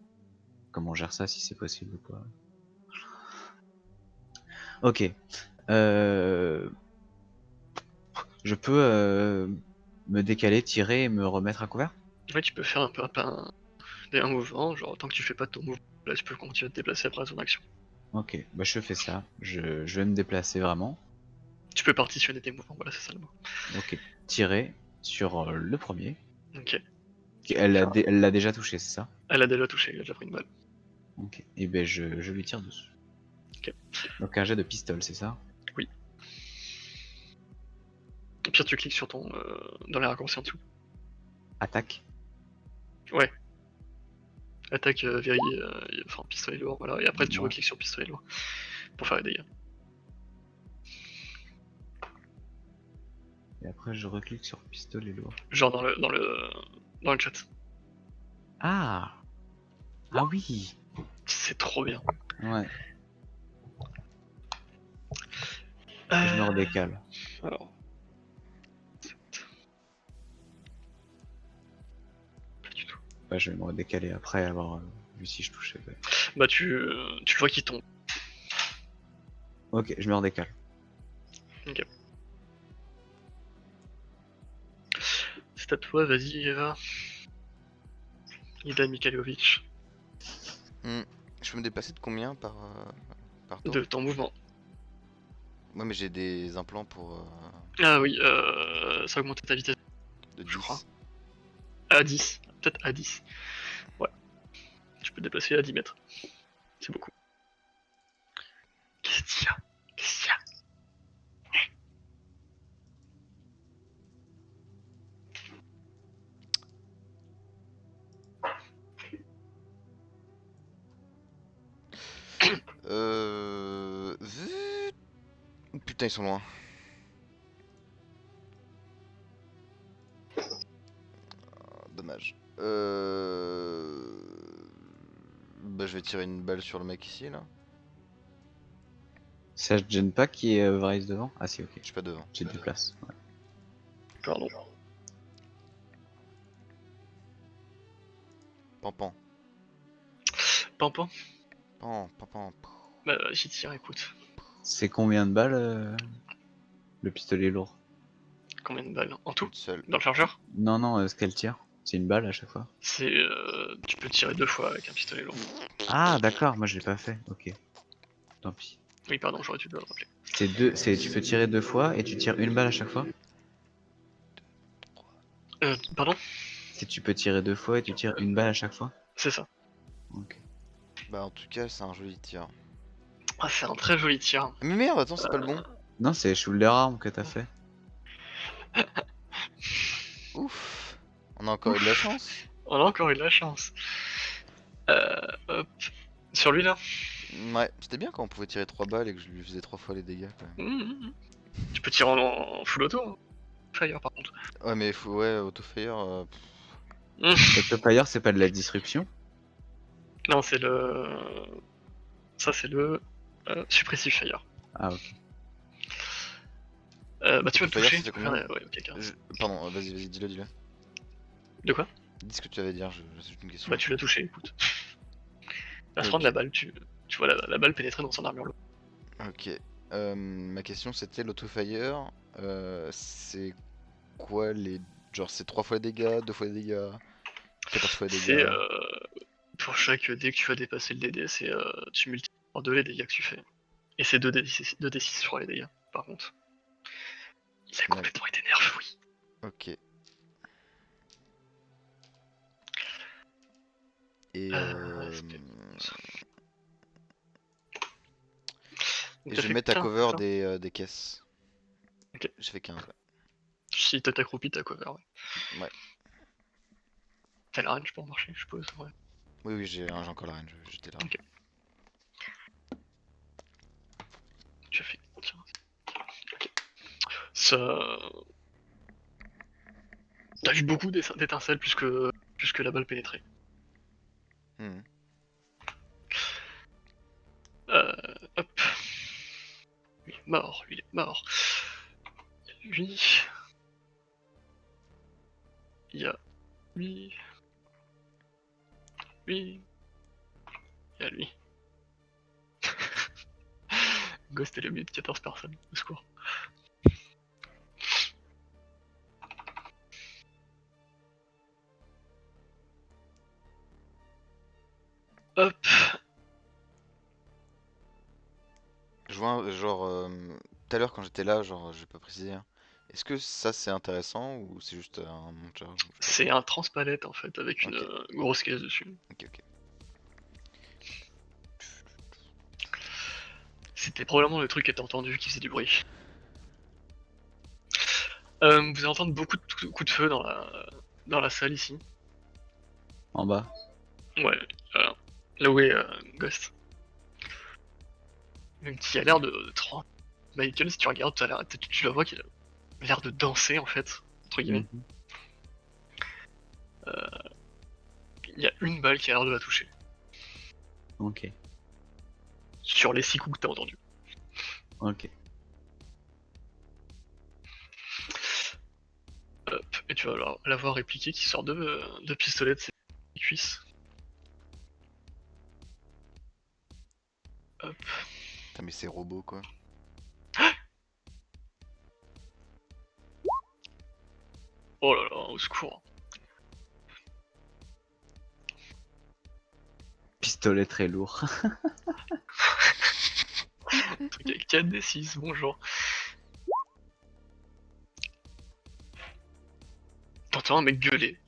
on gère ça, si c'est possible ou pas. Ok. Je peux me décaler, tirer et me remettre à couvert?
Ouais, tu peux faire un peu un mouvement, genre tant que tu fais pas ton mouvement, là tu peux continuer à te déplacer après ton action.
Ok, bah je fais ça. Je vais me déplacer vraiment.
Tu peux partitionner tes mouvements, voilà, c'est ça le mot.
Ok. Tirer sur le premier.
Ok.
Elle l'a déjà touché, c'est ça?
Elle a déjà touché, elle a déjà pris une balle.
Ok. Et ben je lui tire dessus.
Ok.
Donc un jet de pistolet, c'est ça?
Oui. Au pire, tu cliques sur ton. Dans les raccourcis en dessous.
Attaque.
Ouais. Attaque, verrouille, enfin pistolet lourd, voilà. Et après, tu
Ouais.
recliques sur pistolet lourd pour faire les dégâts.
Et après je reclique sur pistolet lourd.
Genre dans le chat.
Ah! Ah oui!
C'est trop bien.
Ouais. Je me redécale.
Alors. Pas du tout.
Bah, je vais me redécaler après avoir vu si je touchais. Ouais.
Bah, tu le vois qui tombe.
Ok, je me redécale.
Ok. C'est à toi, vas-y, Eva. Ida Mikhailovic.
Je peux me déplacer de combien par tour?
De ton mouvement.
Ouais, mais j'ai des implants pour
Ah oui, ça augmente ta vitesse
de
je
10.
crois. À 10. Peut-être à 10. Ouais. Tu peux te déplacer à 10 mètres. C'est beaucoup. Qu'est-ce qu'il y a? Qu'est-ce qu'il y a?
Zut. Putain, ils sont loin. Dommage. Bah, je vais tirer une balle sur le mec ici, là.
Ça te gêne pas qui est Varys devant? Ah si, ok.
Je suis pas devant.
Tu te déplaces. Ouais.
Pardon.
Pampan.
Pampan?
Pampan.
Bah, j'y tire, écoute.
C'est combien de balles le pistolet lourd?
Combien de balles? En tout?
Une seule.
Dans le chargeur?
Non, non, ce qu'elle tire. C'est une balle à chaque fois.
C'est. Tu peux tirer 2 fois avec un pistolet lourd.
Ah, d'accord, moi je l'ai pas fait. Ok. Tant pis.
Oui, pardon, j'aurais dû le rappeler.
Tu peux tirer 2 fois et tu tires une balle à chaque fois?
Pardon?
Tu peux tirer 2 fois et tu tires une balle à chaque fois?
C'est ça.
Ok.
Bah, en tout cas, c'est un joli tir.
Ah, c'est un très joli tir.
Mais merde, attends, c'est pas le bon.
Non, c'est shoulder arm que t'as fait.
Ouf. On a encore eu de la chance.
On a encore eu de la chance. Hop. Sur lui là?
Ouais, c'était bien quand on pouvait tirer 3 balles et que je lui faisais 3 fois les dégâts quand même.
Tu peux tirer en full auto. Hein. Fire par contre.
Ouais, mais ouais, autofire.
Autofire, c'est pas de la disruption?
Non, c'est le. Ça, c'est le. Suppressive fire.
Ah, ok.
Bah tu vas le
Fire,
toucher,
ça fait
tu peux faire...
combien
Ouais, ok, carrément.
Pardon, vas-y, dis-le.
De quoi?
Dis ce que tu avais à dire, c'est juste une question.
Bah tu l'as touché, écoute. À se
Ok.
prendre la balle, tu vois la balle pénétrer dans son armure lourde.
Ok. Ma question c'était l'autofire, c'est quoi les... Genre c'est 3 fois les dégâts, 2 fois les dégâts, 14 fois les
C'est
dégâts.
pour chaque dé que tu vas dépasser le DD, c'est tu multiplies par 2 les dégâts que tu fais. Et c'est 2d6 sur les dégâts, par contre. Il a complètement été nerveux, oui.
Ok. Et
C'était-
et
T'as
je vais
fait
mettre à
15,
cover
ça
des caisses.
Ok.
J'ai fait 15, ouais.
Si t'as accroupi, t'as cover, ouais.
Ouais.
T'as la range pour marcher, je suppose, ouais.
Oui, j'ai encore la range, j'étais là.
Ok. Tu as fait 15. Ok. Ça... T'as vu beaucoup d'étincelles plus que la balle pénétrée.
Hmm.
Hop. Lui est mort, lui est mort. Lui... Il y a lui... Lui... Il y a lui. Ghost est le mieux de 14 personnes, au secours. Hop.
Je vois, genre, tout à l'heure quand j'étais là, genre, je vais pas préciser, hein. Est-ce que ça c'est intéressant ou c'est juste un montage?
C'est un transpalette en fait, avec une
Ok.
grosse caisse dessus.
Ok.
C'était probablement le truc que t'as entendu qui faisait du bruit. Vous allez entendre beaucoup de coups de feu dans la salle ici.
En bas.
Ouais, là où est Ghost. Même qui a l'air de trop. Michael, si tu regardes, tu la vois qu'il a l'air de danser en fait, entre guillemets.
Mhm.
Il y a une balle qui a l'air de la toucher.
Ok.
Sur les 6 coups que t'as entendus.
Ok.
Hop, et tu vas la voir répliquer qui sort de pistolet de ses cuisses. Hop.
Putain, mais c'est robot quoi.
Oh là là, au secours.
Pistolet très lourd.
Truc avec 4d6, bonjour. T'entends un mec gueuler.